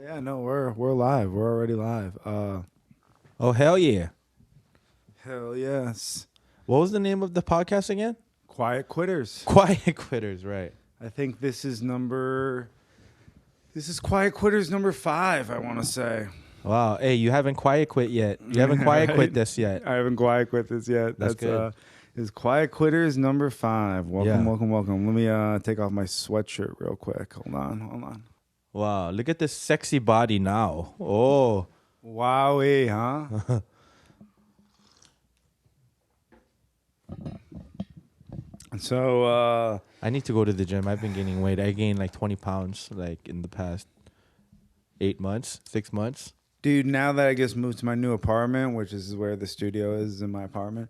Yeah, no, we're live. We're already live. Oh, hell yeah. Hell yes. What was the name of the podcast again? Quiet Quitters. Quiet Quitters, right. I think this is Quiet Quitters number 5, I want to say. Wow. Hey, you haven't quiet quit yet. You haven't quiet Right? quit this yet. I haven't quiet quit this yet. That's good. Is Quiet Quitters number 5. Welcome, Yeah. welcome. Let me take off my sweatshirt real quick. Hold on. Wow. Look at this sexy body now. Oh. Wowie, huh? So, I need to go to the gym. I've been gaining weight. I gained like 20 pounds like in the past 8 months, 6 months. dude, now that I just moved to my new apartment, which is where the studio is in my apartment.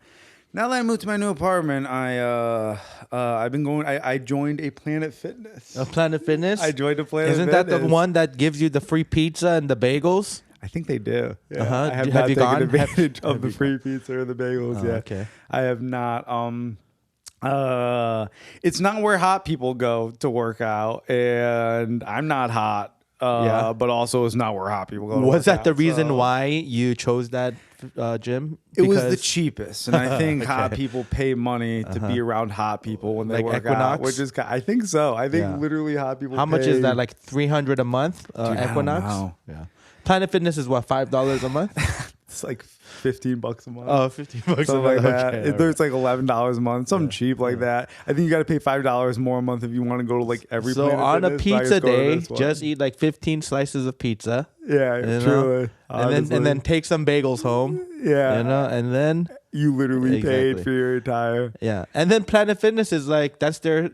Now that I moved to my new apartment, I've been going. I joined a Planet Fitness. A Planet Fitness? I joined a Planet Isn't Fitness. that the one that gives you the free pizza and the bagels? I think they do. Yeah. Uh-huh. I have Have not you taken gone? advantage Have of the you free pizza or the bagels Oh, yet. okay. I have not. It's not where hot people go to work out, and I'm not hot. Yeah. But also it's not where hot people go to Was work that out, the reason so- why you chose that gym? It was the Because- cheapest, and I think hot Okay. people pay money to be around hot people when they Like work Equinox? out, which is I think so. I think Yeah. literally hot people. How much pay, is that? Like $300 a month? I don't Equinox? know. Yeah. Planet Fitness is what, $5 a month? It's like $15 a month. Oh, $15 a Something month. like that. Okay, There's like $11 a month, something cheap like that. I think you got to pay $5 more a month if you want to go to like every. So Planet on a Fitness, but I pizza just go to day, this one. just eat like 15 slices of pizza. Yeah, you know? truly. And then take some bagels home. yeah, You know, and then you literally paid Exactly. for your entire. yeah. And then Planet Fitness is like that's their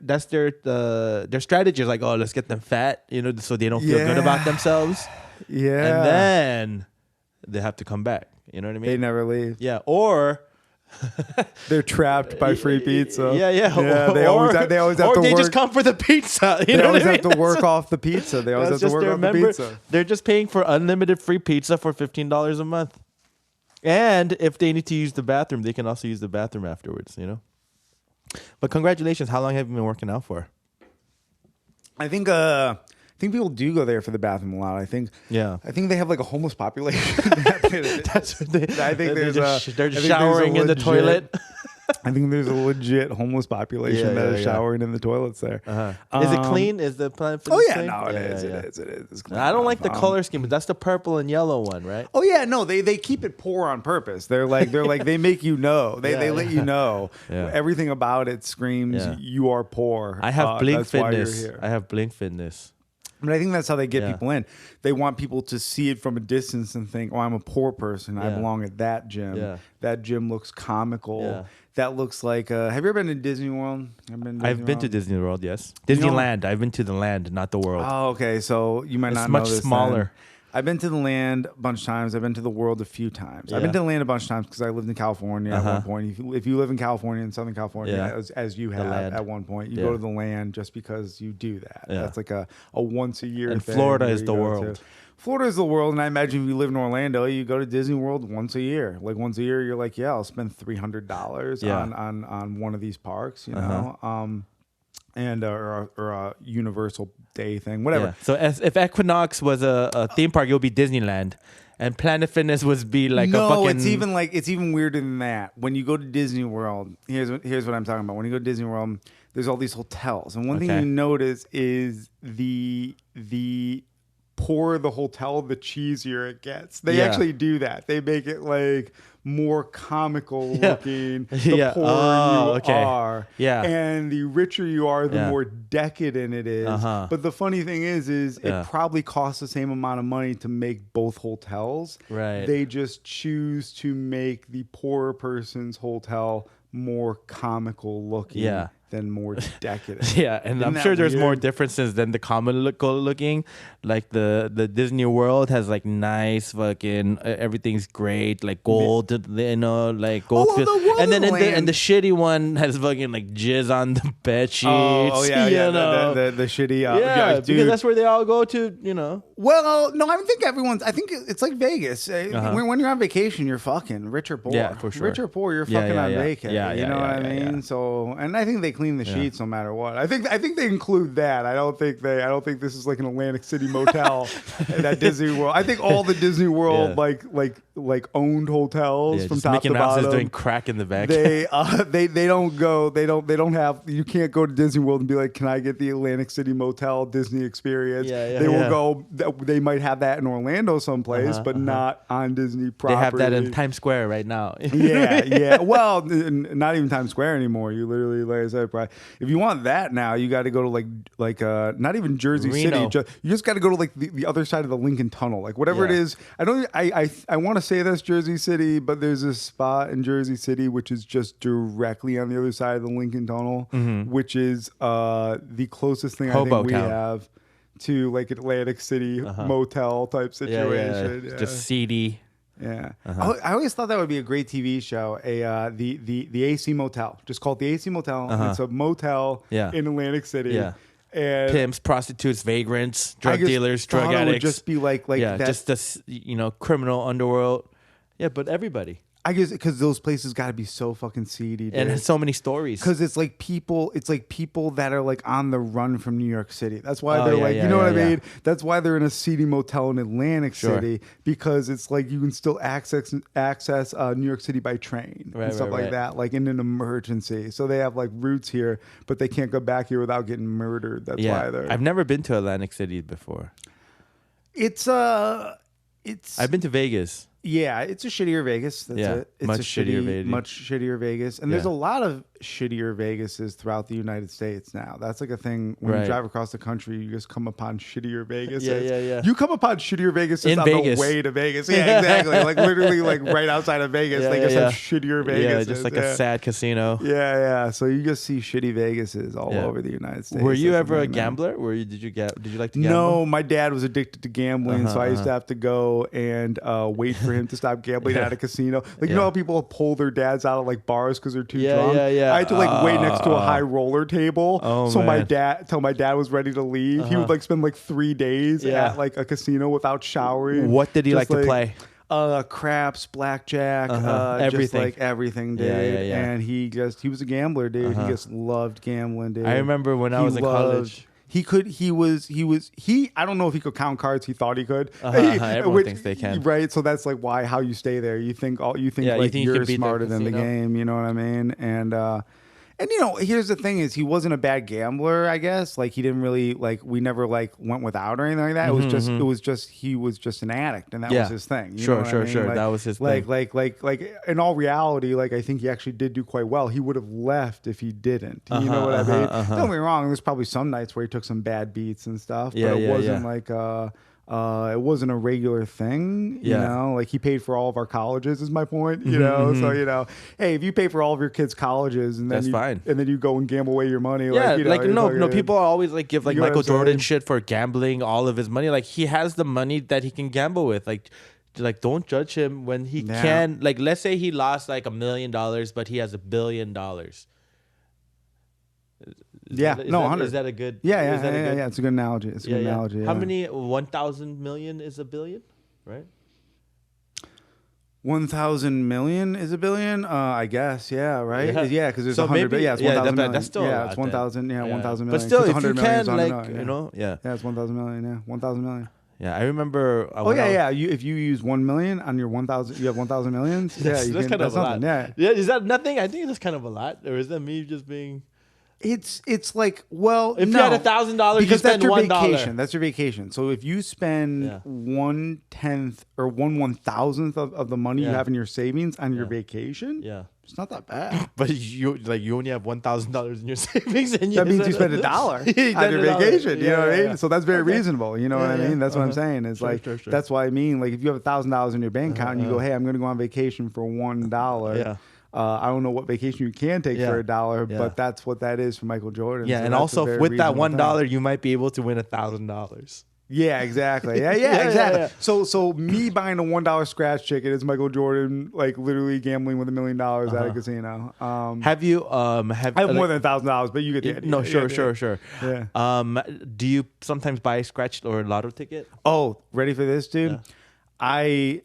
strategy is like, oh, let's get them fat, you know, so they don't feel good about Yeah. themselves. Yeah, And then they have to come back. You know what I mean? they never leave. Yeah. Or They're trapped by free pizza. Yeah. They always have to or they work. just come for the pizza. You They know always what I have mean? to work off the pizza. They always have to work off the pizza. They're just paying for unlimited free pizza for $15 a month. And if they need to use the bathroom, they can also use the bathroom afterwards, you know? But congratulations. How long have you been working out for? I think people do go there for the bathroom a lot. I think Yeah. they have like a homeless population. That's what they, I think they're there's just, a- they're I just think there's a showering in the legit- toilet. I think there's a legit homeless population Yeah, that is yeah. showering in the toilets there. Is it clean? Is the Planet Fitness Oh yeah, clean? no, it Yeah, is. yeah. It is. It's clean I don't like the enough. color scheme, but that's the purple and yellow one, right? Oh yeah, no, they keep it poor on purpose. They're like they make you know. They Yeah, let yeah. you know. Yeah. Everything about it screams Yeah. you are poor. I have Blink that's why you're Fitness. here. I have Blink Fitness. But I think that's how they get Yeah. people in. They want people to see it from a distance and think, "Oh, I'm a poor person. I Yeah. belong at that gym. Yeah. That gym looks comical. Yeah. That looks like." Have you ever been to Disney World? I've been to Disney World, yes. Disneyland. I've been to the land, not the world. Oh, okay. So you might It's not much know this smaller. then. I've been to the land a bunch of times. I've been to the world a few times. I've Yeah. been to the land a bunch of times because I lived in California at one point. If you live in California, in Southern California, Yeah. as you have land. at one point, you Yeah. go to the land just because you do that. Yeah. That's like a once a year And thing Florida where is you the go world. to. Florida is the world, and I imagine if you live in Orlando, you go to Disney World once a year. Like once a year, you're like, yeah, I'll spend $300 Yeah. on one of these parks, you Uh-huh. know. And or a Universal Day thing, whatever. Yeah. So if Equinox was a theme park, it would be Disneyland, and Planet Fitness would be like no, a fucking. it's even weirder than that. When you go to Disney World, here's what I'm talking about. When you go to Disney World, there's all these hotels, and one thing Okay. you notice is the poorer the hotel, the cheesier it gets. They Yeah. actually do that. They make it like more comical Yeah. looking. The Yeah. poorer Oh, you okay. are, Yeah. and the richer you are, the Yeah. more decadent it is. Uh-huh. But the funny thing is Yeah. it probably costs the same amount of money to make both hotels. Right. They just choose to make the poorer person's hotel more comical looking Yeah. than more decadent. Yeah, and Isn't I'm that sure there's more weird? differences than the comical looking. Like the Disney World has like nice fucking everything's great, like gold, you know, like gold. well, the and then Wonderland- the shitty one has fucking like jizz on the bed sheets. yeah, you yeah. know? The shitty. yeah, dude. because that's where they all go to, you know. Well, no, I think I think it's like Vegas. When you're on vacation, you're fucking rich or poor. Yeah, for sure. Rich or poor, you're Yeah, fucking yeah, on yeah. vacation. Yeah, you yeah, know yeah, what I yeah, mean? yeah. So, and I think they clean the sheets no matter what. I think they include that. I don't think this is like an Atlantic City motel at Disney World. I think all the Disney World like owned hotels from just top Mickey to Mouse bottom. is doing crack in the back. They don't have, you can't go to Disney World and be like, can I get the Atlantic City Motel Disney experience? They will go. They might have that in Orlando someplace, but not on Disney property. They have that in Times Square right now. yeah. Well, not even Times Square anymore. You literally, like I said, probably, if you want that now, you got to go to like not even Jersey Reno. City. You just got to go to like the other side of the Lincoln Tunnel, like whatever it Yeah. is. I want to say that's Jersey City, but there's a spot in Jersey City which is just directly on the other side of the Lincoln Tunnel, which is the closest thing I think we Hobotown. have to like Atlantic City motel type situation. Yeah. Just seedy. Yeah, I always thought that would be a great TV show. The AC Motel, just called the AC Motel. It's a motel in Atlantic City. Yeah. And Pimps, prostitutes, vagrants, drug I just dealers, thought drug it would addicts. just be like that. just this criminal underworld. Yeah, but everybody. I guess because those places got to be so fucking seedy, dude. And has so many stories. Because it's like people that are like on the run from New York City. That's why they're yeah, like, yeah, you know what I yeah. mean? That's why they're in a seedy motel in Atlantic City, because it's like you can still access New York City by train and stuff like that, like in an emergency. So they have like roots here, but they can't go back here without getting murdered. That's why they're. I've never been to Atlantic City before. It's I've been to Vegas. Yeah, it's a shittier Vegas. That's it. It's much a shittier Vegas. much shittier Vegas. And there's a lot of shittier Vegases throughout the United States now. That's like a thing when you drive across the country, you just come upon shittier Vegases. Yeah. You come upon shittier Vegases In on Vegas. the way to Vegas. Yeah, exactly. Like literally like right outside of Vegas, they just have shittier Vegases. Yeah, just like a sad casino. Yeah. So you just see shitty Vegases all over the United States. Were you That's ever the a thing, man. gambler? Did you like to gamble? No, my dad was addicted to gambling, so I used to have to go and wait for him to stop gambling at a casino. Like you know how people pull their dads out of like bars because they're too drunk. Yeah. I had to like wait next to a high roller table. Oh, so man. till my dad was ready to leave. He would like spend like 3 days at like a casino without showering. What did he Just, like to play? Craps, blackjack, everything. just like everything, dude. Yeah. And he was a gambler, dude. He just loved gambling, dude. I remember when I was in college. I don't know if he could count cards. He thought he could. Everyone thinks they can. Right. So that's like how you stay there. You think like you you're can beat the smarter than the casino. game. You know what I mean? And you know, here's the thing: is he wasn't a bad gambler. I guess like he didn't really like we never like went without or anything like that. It was just he was just an addict, and that was his thing. You know what I mean? Sure. Like, That was his thing. Like in all reality, like I think he actually did do quite well. He would have left if he didn't. You know what I mean? Don't get me wrong. There's probably some nights where he took some bad beats and stuff, but it wasn't like it wasn't a regular thing, you know, like he paid for all of our colleges is my point, you know? So, you know, hey, if you pay for all of your kids' colleges and then That's fine. And then you go and gamble away your money. Yeah, like, you know, no, people always like give like You know Michael what I'm Jordan saying? shit for gambling all of his money. Like he has the money that he can gamble with. Like don't judge him when he can. Like let's say he lost like $1 million, but he has $1 billion. Is that a good? Yeah. It's a good analogy. It's a good analogy. How many 1,000 million is a billion, right? 1,000 million is a billion? I guess. Yeah. Right. Yeah. Because there's So 100. maybe- Yeah. It's yeah, 1,000 that- million. that's still a yeah. lot It's then. 1,000. Yeah. 1,000 million. But still, It's if 100 you million, can, it's 100 like million, you know, Yeah. It's 1,000 million. Yeah. 1,000 million. Yeah, I remember. If you use 1 million on your 1,000, you have 1,000 millions. Yeah, That's kind of that's a nothing. lot. Yeah. Is that nothing? I think that's kind of a lot, or is that me just being? It's like, well, If no, you had $1,000, you because that's spend your $1. vacation. That's your vacation. So if you spend 1/10 or 1/1000th of the money you have in your savings on your vacation, it's not that bad. But you only have $1,000 in your savings, and That means you spend $1 on your vacation. You know what I mean? So that's very reasonable. You know what I mean? That's what I'm saying. It's like that's why I mean, like if you have $1,000 in your bank account and you go, hey, I'm going to go on vacation for $1. Yeah. I don't know what vacation you can take for $1, but that's what that is for Michael Jordan. Yeah, So and that's a also very with that reasonable $1, thing. you might be able to win $1,000. Yeah, exactly. Yeah, exactly. So me buying a $1 scratch ticket is Michael Jordan like literally gambling with $1 million at a casino. Have you I have more than $1,000, but you get the idea. No, Yeah, sure. Yeah. Do you sometimes buy a scratch or a lotto ticket? Oh, ready for this, dude? Yeah.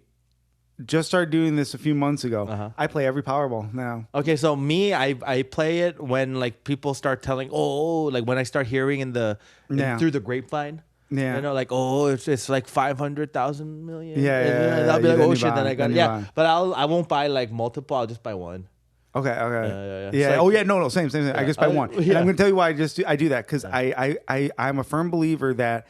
just started doing this a few months ago. I play every Powerball now. Okay, so me, I play it when like people start telling, like when I start hearing through the grapevine. Yeah. You know, like, it's like 500,000 million. Yeah. I'll be like, then shit, then I got it. Yeah, but I won't buy like multiple. I'll just buy one. Okay. Yeah. Like, no, same. I just buy one. And I'm going to tell you why I do that because I'm a firm believer that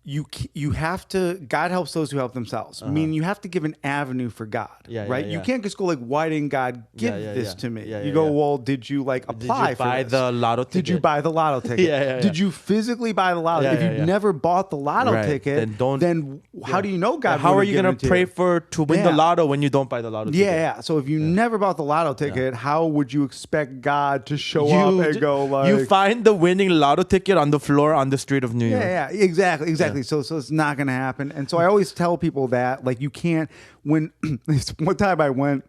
you have to. God helps those who help themselves. Meaning you have to give an avenue for God, right? You can't just go like, why didn't God give this to me? You go, well, did you like apply did you buy the lotto ticket? Did you buy the lotto ticket? Did you physically buy the lotto? If you never bought the lotto ticket, then how do you know God? How are you going to pray to win the lotto when you don't buy the lotto ticket? Yeah. So if you never bought the lotto ticket, how would you expect God to show up and go like? You find the winning lotto ticket on the floor on the street of New York. Yeah, exactly. Yeah. So it's not going to happen. And so I always tell people that like you can't one time I went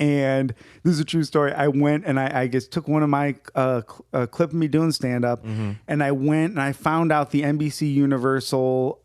and this is a true story. I went and I just took one of my clip of me doing stand up and I went and I found out the NBC Universal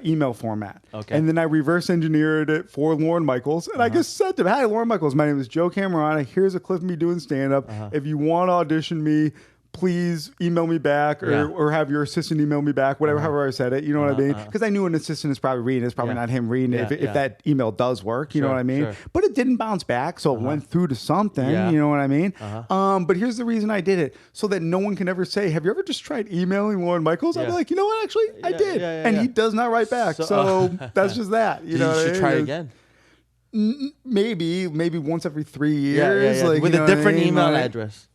email format. Okay. And then I reverse engineered it for Lorne Michaels and I just said to him, "Hi, Lorne Michaels, my name is Joe Camerota. Here's a clip of me doing stand up. If you want to audition me, please email me back or have your assistant email me back, whatever, however I said it. You know what I mean? Because I knew an assistant is probably reading it. It's probably not him reading it if that email does work. You know what I mean? But it didn't bounce back. So it went through to something. You know what I mean? But here's the reason I did it. So that no one can ever say, have you ever just tried emailing Lorne Michaels? I'll be like, you know what? Actually, I did. And he does not write back. So that's just that. You know, you should try again. Maybe once every 3 years. Like, with a different email address.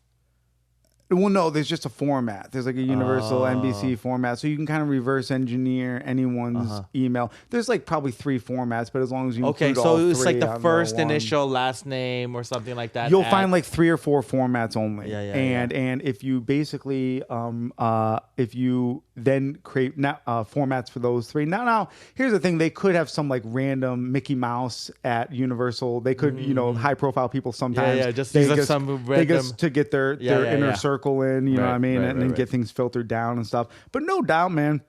Well, no, there's just a format. There's like a universal NBC format. So you can kind of reverse engineer anyone's email. There's like probably 3 formats, but as long as you include all 3 it's like the first initial last name or something like that. You'll find like 3 or 4 formats only. And if you basically, if you then create formats for those 3. Now, here's the thing. They could have some like random Mickey Mouse at Universal. They could, high profile people sometimes. Just use some random. They just to get their inner circle in, you know what I mean, and then get things filtered down and stuff. But no doubt, man,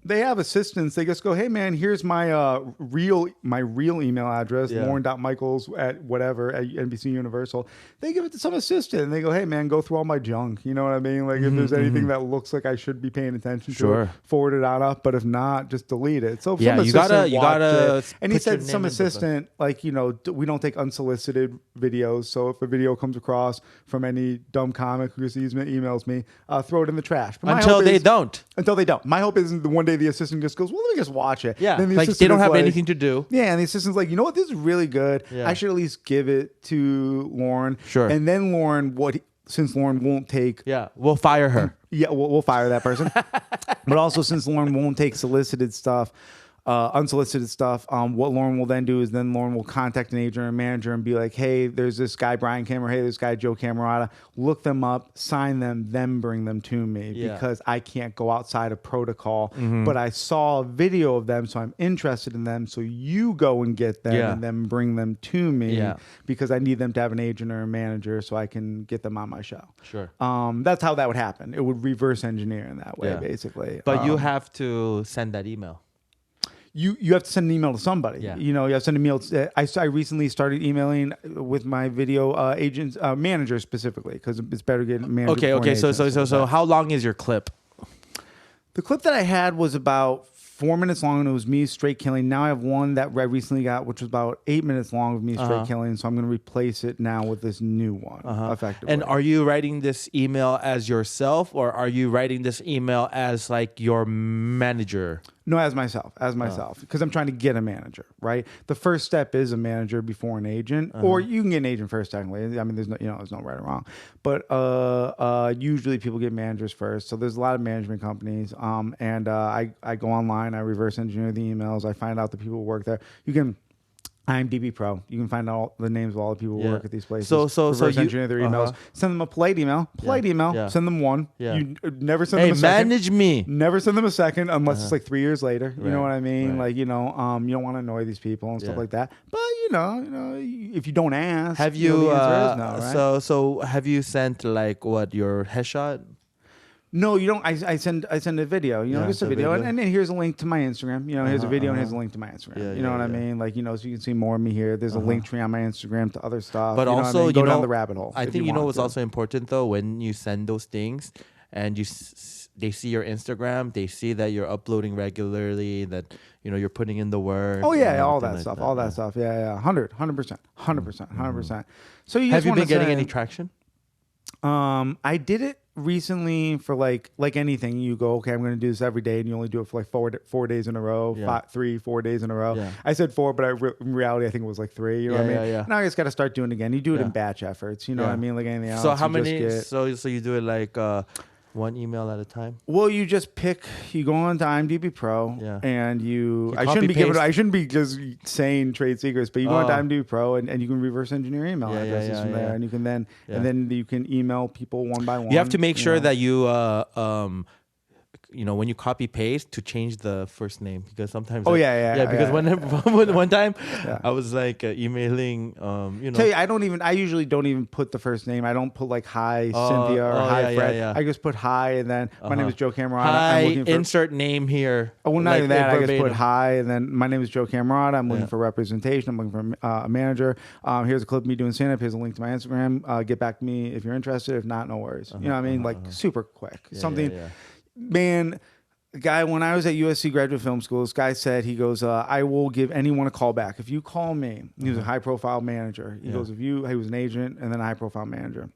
they have assistants. They just go, hey man, here's my real email address, Lauren.Michaels at whatever at NBC Universal. They give it to some assistant and they go, hey man, go through all my junk. You know what I mean? Like if there's anything that looks like I should be paying attention to it, forward it on up. But if not, just delete it. So some you gotta. And he said some assistant, like, we don't take unsolicited videos. So if a video comes across from any dumb comic who emails me, throw it in the trash. But Until they don't. My hope is the one day the assistant just goes, well, let me just watch it. Yeah, then like they don't have anything to do. Yeah, and the assistant's like, you know what, this is really good. I should at least give it to Lauren. Sure. And then Lauren, since Lauren won't take... Yeah, we'll fire her. Yeah, we'll fire that person. But also, since Lauren won't take unsolicited stuff, what Lauren will then do is Lauren will contact an agent or manager and be like, hey, there's this guy, Brian Camerota. Hey, this guy, Joe Camerota. Look them up, sign them, then bring them to me because I can't go outside of protocol. But I saw a video of them, so I'm interested in them. So you go and get them and then bring them to me because I need them to have an agent or a manager so I can get them on my show. Sure. That's how that would happen. It would reverse engineer in that way, basically. But you have to send that email. You have to send an email to somebody. Yeah. You have to send an email. I recently started emailing with my video agents, managers specifically, because it's better to get a manager. Okay. So how long is your clip? The clip that I had was about 4 minutes long, and it was me straight killing. Now I have one that I recently got, which was about 8 minutes long of me straight killing. So I'm going to replace it now with this new one, effectively. And are you writing this email as yourself, or are you writing this email as like your manager? No, as myself, because I'm trying to get a manager, right? The first step is a manager before an agent, or you can get an agent first, technically. I mean, there's no right or wrong, but usually people get managers first. So there's a lot of management companies, and I go online, I reverse engineer the emails, I find out the people who work there. You can. IMDb Pro. You can find all the names of all the people who work at these places. So engineer their emails. Send them a polite email. Email. Send them one. You never send them a second. Hey, manage me. Never send them a second unless it's like 3 years later. You know what I mean? Like, you don't want to annoy these people and stuff like that. But if you don't ask, have you? The answer is no, right? So have you sent like your headshot? No, you don't. I send a video, just a video. And then here's a link to my Instagram. Here's a video and here's a link to my Instagram. You know what I mean? Like, so you can see more of me here. There's a link tree on my Instagram to other stuff. But also, go down the rabbit hole. I think what's also important though, when you send those things and they see your Instagram, they see that you're uploading regularly, that you're putting in the work. Oh yeah, all that stuff. Yeah, 100%. So have you been getting any traction? I did it recently for like anything. You go, okay, I'm going to do this every day, and you only do it for like 4 days in a row, 4 days in a row. Yeah. I said 4, but in reality, I think it was like 3. You know what I mean? Yeah. Now I just got to start doing it again. You do it in batch efforts. You know what I mean? Like anything else. So how many? So you do it like one email at a time? Well, you just you go on to IMDb Pro, and I shouldn't be just saying trade secrets, but you go on to IMDb Pro, and you can reverse engineer email addresses from there, and you can then you can email people one by one. You have to make sure that you when you copy paste, to change the first name, because sometimes because one time I was like emailing Tell you, I usually don't even put the first name. I don't put like hi Cynthia or hi Fred. I just put hi, and then my name is Joe Camerota. Hi, insert name here. Oh, well, not even that. I just put hi, and then my name is Joe Camerota. I'm looking for representation. I'm looking for a manager. Here's a clip of me doing stand-up. Here's a link to my Instagram. Get back to me if you're interested. If not, no worries. You know what I mean? Like super quick. Man, guy, when I was at USC Graduate Film School, this guy said, he goes, I will give anyone a call back. If you call me, he was a high-profile manager. He goes, he was an agent and then a high-profile manager.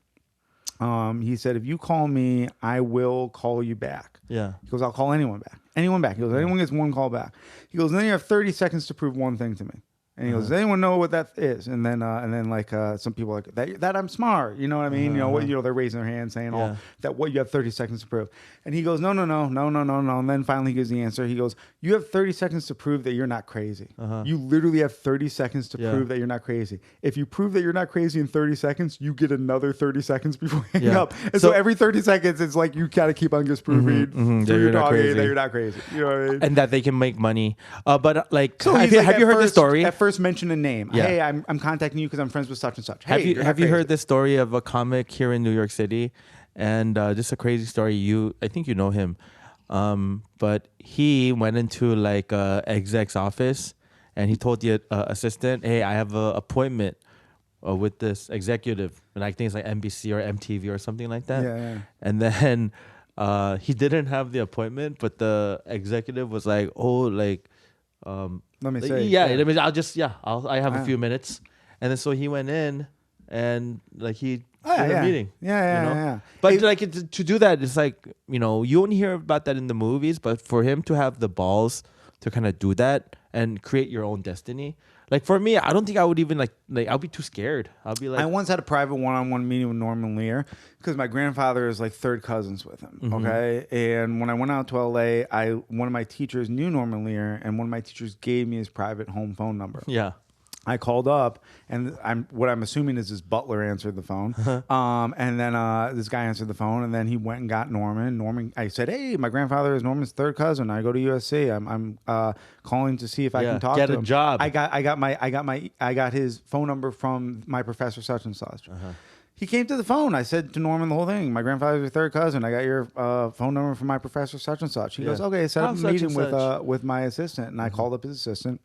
He said, if you call me, I will call you back. Yeah. He goes, I'll call anyone back. Anyone back. He goes, anyone gets one call back. He goes, then you have 30 seconds to prove one thing to me. And he goes, does anyone know what that is? And then like some people are like that I'm smart. You know what I mean? They're raising their hand saying all that. What you have 30 seconds to prove. And he goes, no. And then finally he gives the answer. He goes, you have 30 seconds to prove that you're not crazy. You literally have 30 seconds to prove that you're not crazy. If you prove that you're not crazy in 30 seconds, you get another 30 seconds before you hang up. And so every 30 seconds, it's like you gotta keep on just proving that you're not crazy. That you're not crazy. You know what I mean? And that they can make money. But like, so have you heard the story? At first mention a name. Yeah. Hey, I'm contacting you because I'm friends with such and such. Hey, have you heard this story of a comic here in New York City? And just a crazy story. I think you know him. But he went into like a exec's office, and he told the assistant, hey, I have an appointment with this executive. And I think it's like NBC or MTV or something like that. Yeah. And then he didn't have the appointment, but the executive was like, let me say. I have a few minutes. And then so he went in and like he did a meeting. Yeah. But to do that, it's like, you only hear about that in the movies, but for him to have the balls to kind of do that and create your own destiny. Like for me, I don't think I would even like I'll be too scared. I'll be like, I once had a private one-on-one meeting with Norman Lear because my grandfather is like third cousins with him. Okay, and when I went out to LA, one of my teachers knew Norman Lear, and one of my teachers gave me his private home phone number. Yeah. I called up, and what I'm assuming is his butler answered the phone. And then this guy answered the phone, and then he went and got Norman. I said, "Hey, my grandfather is Norman's third cousin. I go to USC. I'm calling to see if I can talk to him. Get a job." I got his phone number from my professor such and such. He came to the phone. I said to Norman the whole thing. My grandfather's your third cousin. I got your phone number from my professor such and such. He goes, okay. Set up a meeting with my assistant, and I called up his assistant.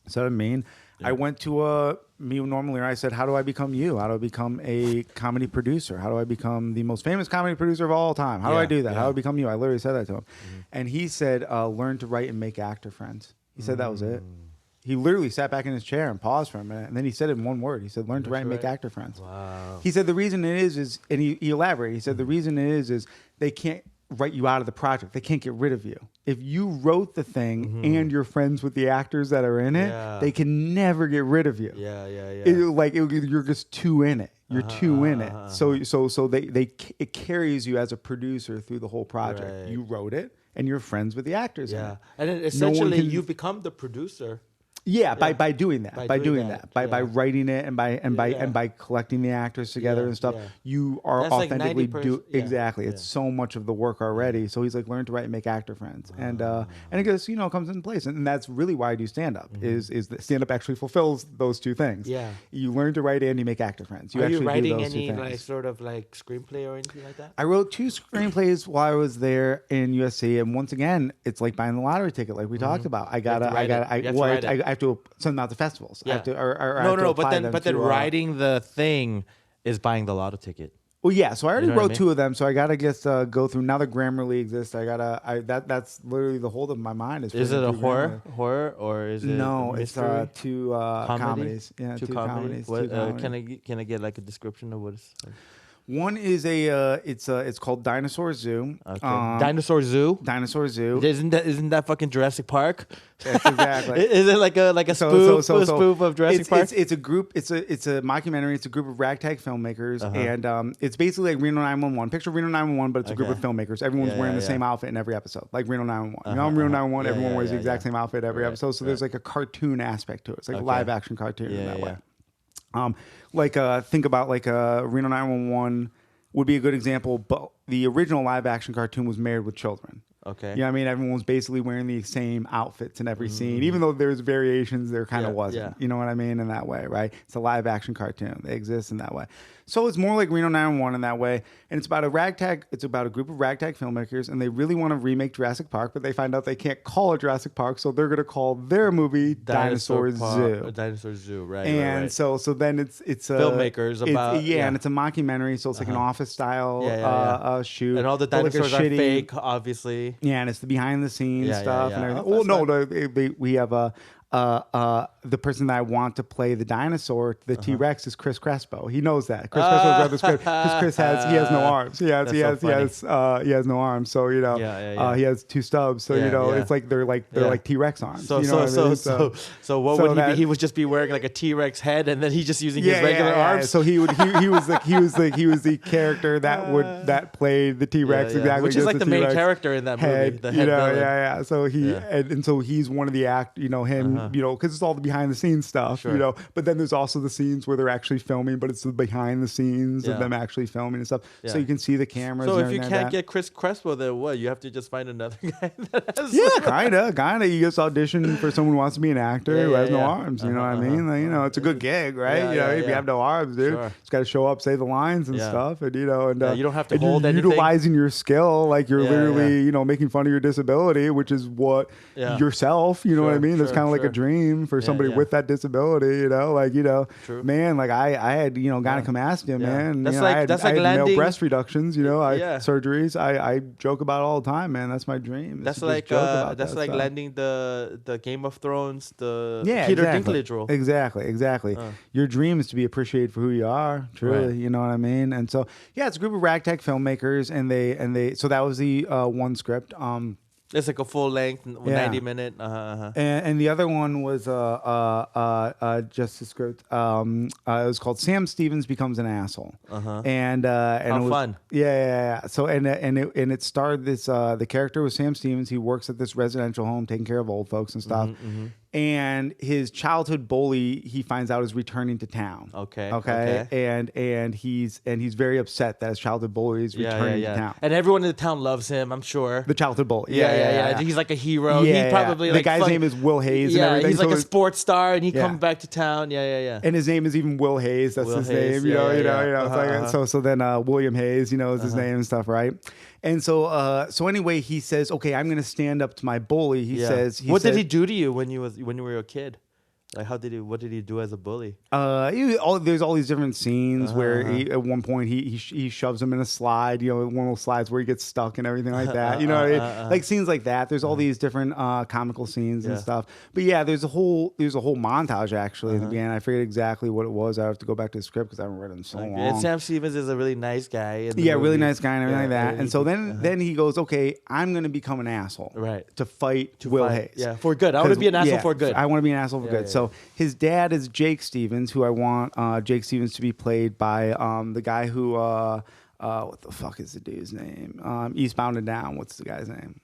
Set up a meeting. I went to meet with Norman Lear. I said, how do I become you? How do I become a comedy producer? How do I become the most famous comedy producer of all time? How do I do that? How do I become you? I literally said that to him. And he said, learn to write and make actor friends. He said that was it. He literally sat back in his chair and paused for a minute. And then he said it in one word. He said, learn to write and make actor friends. Wow. He said the reason it is and he elaborated. He said the reason it is they can't write you out of the project. They can't get rid of you. If you wrote the thing and you're friends with the actors that are in it, they can never get rid of you. You're just too in it. You're too in it. So it carries you as a producer through the whole project. Right. You wrote it, and you're friends with the actors. Yeah, and then essentially you become the producer. Yeah, by doing that, by writing it and by collecting the actors together and stuff, you are That's authentically like exactly. It's so much of the work already. So he's like, learn to write and make actor friends, and it goes, comes into place, and that's really why I do stand up. Is that stand up actually fulfills those two things. Yeah, you learn to write and you make actor friends. Are actually you writing do those any two things. like sort of like screenplay or anything like that? I wrote 2 screenplays while I was there in USC, and once again, it's like buying the lottery ticket, like we talked about. I have to send them out to festivals. Yeah. I have to, or No. But then writing the thing is buying the lotto ticket. Well, yeah. So I already wrote 2 of them. So I gotta just go through. Now the Grammarly exists. That's literally the hold of my mind. Is it a horror, or is it no? It's 2 comedies. Yeah, 2 comedies. Can I get like a description of what it's? Like? One is it's called Dinosaur Zoo. Okay. Dinosaur Zoo. Dinosaur Zoo. Isn't that fucking Jurassic Park? Yes, exactly. Is it like a spoof of Jurassic Park? It's a group. It's a mockumentary. It's a group of ragtag filmmakers, and it's basically like Reno 911. Picture Reno 911, but it's a group of filmmakers. Everyone's wearing the same outfit in every episode, like Reno 911. Reno 911. Everyone wears the exact same outfit every episode. So there's like a cartoon aspect to it. It's like a live action cartoon in that way. Think about like Reno 911 would be a good example, but the original live action cartoon was Married with Children. Okay. You know what I mean? Everyone was basically wearing the same outfits in every scene. Even though there's variations, there kind of wasn't. Yeah. You know what I mean? In that way, right? It's a live action cartoon. They exist in that way. So it's more like Reno 911 in that way. And it's about a group of ragtag filmmakers, and they really want to remake Jurassic Park, but they find out they can't call it Jurassic Park, so they're going to call their movie Dinosaur Zoo. Dinosaur Zoo, right. And right. so then it's filmmakers about and it's a mockumentary, so it's like an office style shoot. And all the dinosaurs are fake, obviously. Yeah, and it's the behind the scenes stuff and everything. No, we have the person that I want to play the dinosaur, the T-Rex, is Chris Crespo. He knows that. Chris Crespo's read the script because Chris has no arms. He has no arms. So he has 2 stubs. So it's like they're like T-Rex arms. So what would he would just be wearing like a T-Rex head, and then he's just using his regular arms. So he was the character that played the T-Rex exactly, which is like the main character in that movie. The head So so he's one of the because it's all the behind the scenes stuff, but then there's also the scenes where they're actually filming, but it's the behind the scenes of them actually filming and stuff. So you can see the cameras. So if you can't get Chris Crespo, then what? You have to just find another guy that has kinda. You just audition for someone who wants to be an actor who has no arms. You know what I mean? It's a good gig, right? If you have no arms, dude, just got to show up, say the lines and stuff, and you don't have to hold anything. Utilizing your skill, like you're literally, making fun of your disability, which is what yourself. You know what I mean? There's kind of like a dream for somebody with that disability, man, like I had, gynecomastia, man. That's I had landing male breast reductions, surgeries. I joke about it all the time, man. That's my dream. That's like landing the Game of Thrones, the Peter Dinklage role. Exactly. Your dream is to be appreciated for who you are, truly. You know what I mean? And so it's a group of ragtag filmmakers, and they so that was the one script. It's like a full length, 90-minute. And the other one was just a script. It was called Sam Stevens Becomes an Asshole. And how it was fun. Yeah. So it starred this. The character was Sam Stevens. He works at this residential home taking care of old folks and stuff. And his childhood bully, he finds out, is returning to town. Okay. And he's very upset that his childhood bully is returning to town. And everyone in the town loves him, I'm sure. The childhood bully. Yeah. He's like a hero. Yeah, he probably the guy's name is Will Hayes. Yeah, and everything. he's like a sports star, and he comes back to town. Yeah. And his name is even Will Hayes. That's his name. So then William Hayes, is his name and stuff, right? And so anyway, he says, "Okay, I'm going to stand up to my bully." He says, "What did he do to you when you were a kid? Like, what did he do as a bully?" There's all these different scenes where at one point he shoves him in a slide, one of those slides where he gets stuck and everything like that. Like scenes like that. There's all these different comical scenes and stuff. But there's a whole montage actually at the beginning. I forget exactly what it was. I have to go back to the script because I haven't read it in so long. And Sam Stevens is a really nice guy. Really nice guy and everything like that. And so then he goes, "Okay, I'm going to become an asshole, to fight Will Hayes, for good. I want to be an asshole for good. I want to be an asshole for good." So his dad is Jake Stevens, who I want Jake Stevens to be played by the guy who what the fuck is the dude's name? Eastbound and Down. What's the guy's name?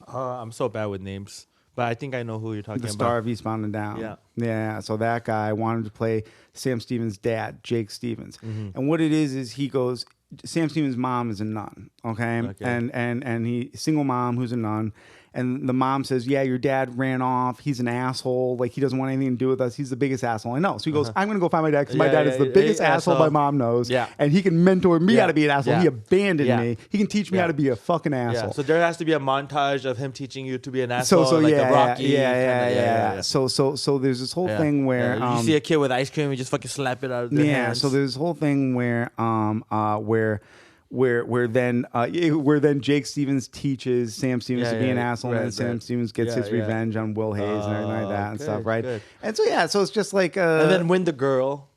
I'm so bad with names. but I think I know who you're talking about. The star of Eastbound and Down. Yeah. Yeah. So that guy wanted to play Sam Stevens' dad, Jake Stevens. And what it is he goes, Sam Stevens' mom is a nun, okay? And he single mom who's a nun. And the mom says, yeah, your dad ran off. He's an asshole. Like, he doesn't want anything to do with us. He's the biggest asshole I know. So he goes, I'm going to go find my dad because my dad is the biggest asshole my mom knows. Yeah. And he can mentor me how to be an asshole. He abandoned me. He can teach me how to be a fucking asshole. Yeah. So there has to be a montage of him teaching you to be an asshole. So like yeah, a Rocky. Yeah. So there's this whole thing where you see a kid with ice cream, you just fucking slap it out of their hands. So there's this whole thing where then Jake Stevens teaches Sam Stevens to be an asshole, and then Sam Stevens gets his revenge on Will Hayes and everything like that and stuff, right? Good. And so it's just like and then win the girl.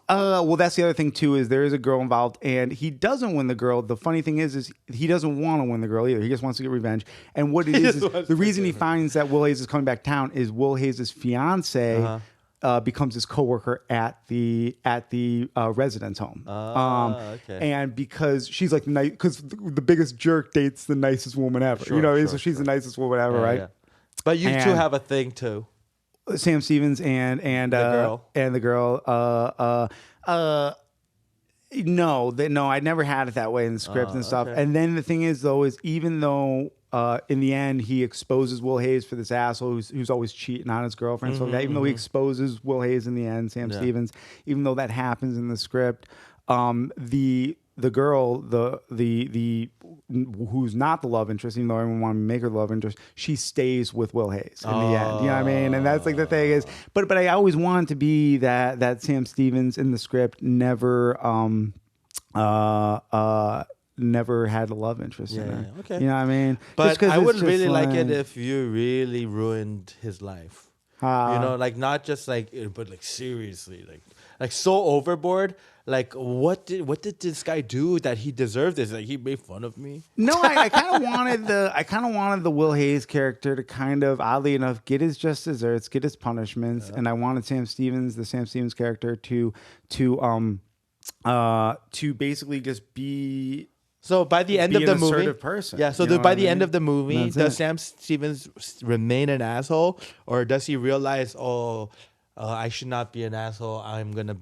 Well, that's the other thing too, is there is a girl involved, and he doesn't win the girl. The funny thing is he doesn't want to win the girl either. He just wants to get revenge. And what it is the reason he finds that Will Hayes is coming back to town is Will Hayes' fiance. Becomes his coworker at the residence home, and because she's like because the biggest jerk dates the nicest woman ever, so she's the nicest woman ever, right? Yeah. But you two have a thing too, Sam Stevens and the girl. No, I never had it that way in the script and stuff. Okay. And then the thing is, though, is even though in the end he exposes Will Hayes for this asshole who's always cheating on his girlfriend, so that even though he exposes Will Hayes in the end, Sam Stevens, even though that happens in the script, the girl, the who's not the love interest, even though everyone wanted to make her the love interest, she stays with Will Hayes in the end. You know what I mean? And that's like the thing is, but I always wanted to be that Sam Stevens in the script never never had a love interest in her. Okay. You know what I mean? But I would really like it if you really ruined his life. Like not just like, but like seriously, like so overboard. Like what did this guy do that he deserved this? Like he made fun of me. No, I kind of wanted the Will Hayes character to kind of, oddly enough, get his just desserts, get his punishments, and I wanted the Sam Stevens character to basically just be. So by the end of the movie, person, by the end of the movie, does Sam Stevens remain an asshole, or does he realize, I should not be an asshole. I'm gonna,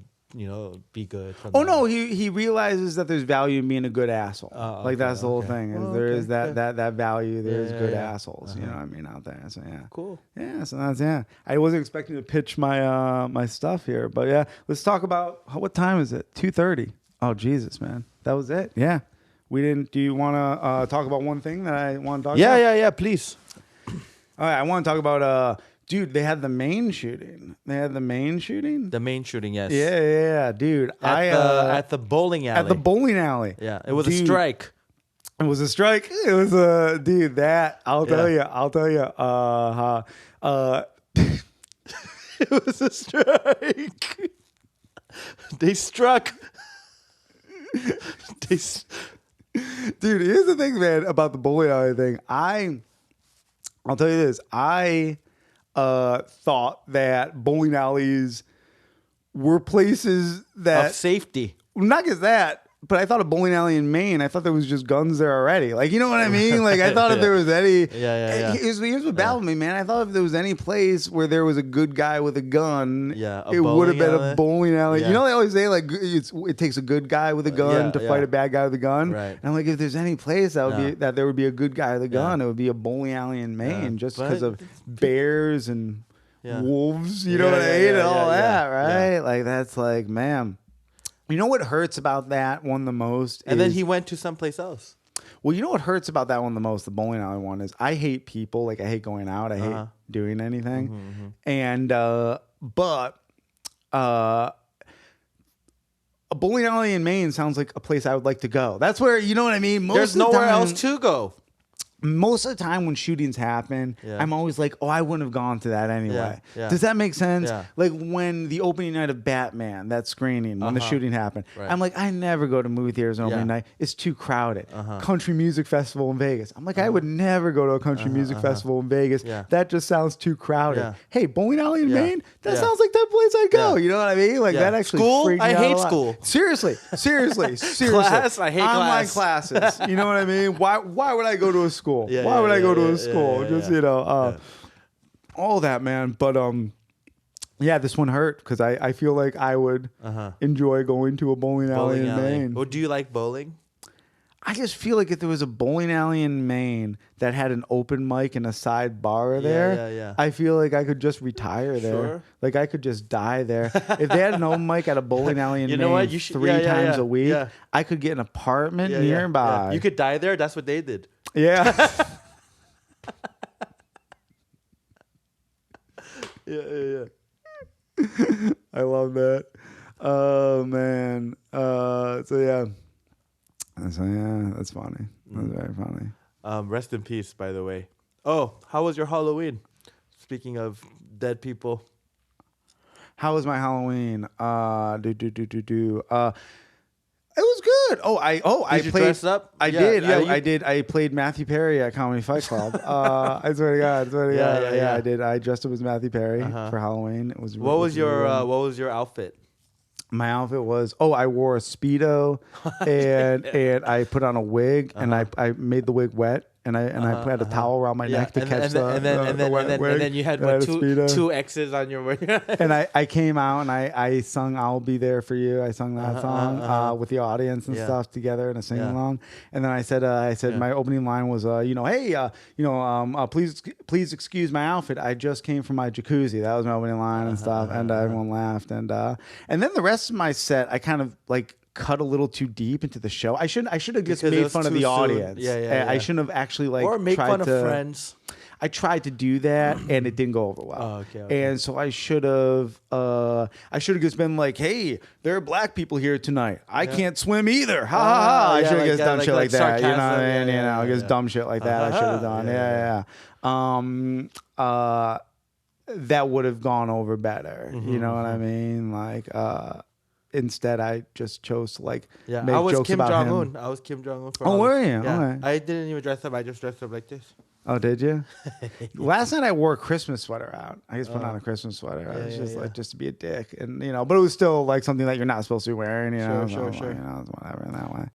be good. No, he realizes that there's value in being a good asshole. That's the whole thing. There is that value. There's good assholes. You know what I mean, out there. So yeah, cool. Yeah, so that's I wasn't expecting to pitch my my stuff here, but yeah, let's talk about what time is it? 2:30. Oh Jesus, man, that was it. Yeah. We didn't. Do you want to talk about one thing that I want to talk about? Yeah, please. All right, I want to talk about. Dude, they had the main shooting. The main shooting, yes. Yeah, dude. At the bowling alley. At the bowling alley. Yeah, it was a strike. It was a strike. It was a dude. That I'll tell you. It was a strike. They struck. Dude, here's the thing, man, about the bowling alley thing. I'll tell you this. I thought that bowling alleys were places that of safety. Not just that, but I thought a bowling alley in Maine, I thought there was just guns there already. Like, you know what I mean? Like, I thought if there was any... Here's what baffled me, man. I thought if there was any place where there was a good guy with a gun, it would have been a bowling alley. Yeah. You know, they always say, like, it takes a good guy with a gun to fight a bad guy with a gun. Right. And I'm like, if there's any place that there would be a good guy with a gun, it would be a bowling alley in Maine, just because of bears and wolves, you know what I mean? And all that, right? Yeah. Like, that's like, man... You know what hurts about that one the most? And then he went to someplace else. Well, you know what hurts about that one the most, the bowling alley one, is I hate people. Like, I hate going out. I hate doing anything. And, but a bowling alley in Maine sounds like a place I would like to go. That's where, you know what I mean? There's nowhere else to go. Most of the time when shootings happen, I'm always like, I wouldn't have gone to that anyway. Does that make sense? Like when the opening night of Batman, that screening, when the shooting happened, I'm like, I never go to movie theaters on opening night. It's too crowded. Country music festival in Vegas. I'm like, I would never go to a country music festival in Vegas. That just sounds too crowded. Hey, bowling alley in Maine? That sounds like that place I'd go. You know what I mean? Like that actually freaked me out. I hate school. Seriously. Class? I hate online class. classes. You know what I mean? Why would I go to a school? Why would I go to a school? all that, man. But yeah, this one hurt because I feel like I would enjoy going to a bowling alley in Maine. Well, do you like bowling? I just feel like if there was a bowling alley in Maine that had an open mic and a side bar there, I feel like I could just retire there. Sure. Like I could just die there. If they had an open mic at a bowling alley in Maine three times a week, I could get an apartment nearby. Yeah. You could die there. That's what they did. Yeah. Yeah. I love that. Oh man. So yeah, that's funny. That's very funny. Rest in peace, by the way. Oh, how was your Halloween? Speaking of dead people. How was my Halloween? It was good. I played. Did you dress up? I did. I did. I played Matthew Perry at Comedy Fight Club. I swear to God. Yeah, I did. I dressed up as Matthew Perry for Halloween. It was. What was your outfit? My outfit was I wore a Speedo and I put on a wig and I made the wig wet and I put a towel around my neck to catch the wet wig. And then you had two X's on your wig. And I came out and I sung "I'll Be There for You." I sung that song with the audience and stuff together in a sing along. And then I said my opening line was hey please excuse my outfit. I just came from my jacuzzi. That was my opening line and stuff. And everyone laughed and then the rest of my set I kind of like cut a little too deep into the show. I should have just made fun of the audience. I shouldn't have actually or make fun of friends. I tried to do that and it didn't go over well. Okay. And so I should have just been like, hey, there are black people here tonight. I can't swim either. Ha ha ha. I should have just done shit like that. You know what I mean? I guess dumb shit like that I should have done. That would have gone over better. You know what I mean? Like instead I just chose to make jokes about him. I was Kim Jong-un for Halloween. Were you? Yeah. Okay. I didn't even dress up. I just dressed up like this. Oh, did you? Last night I wore a Christmas sweater out. I just put on a Christmas sweater. I was just to be a dick, and but it was still like something that you're not supposed to be wearing. Sure. Whatever in that way.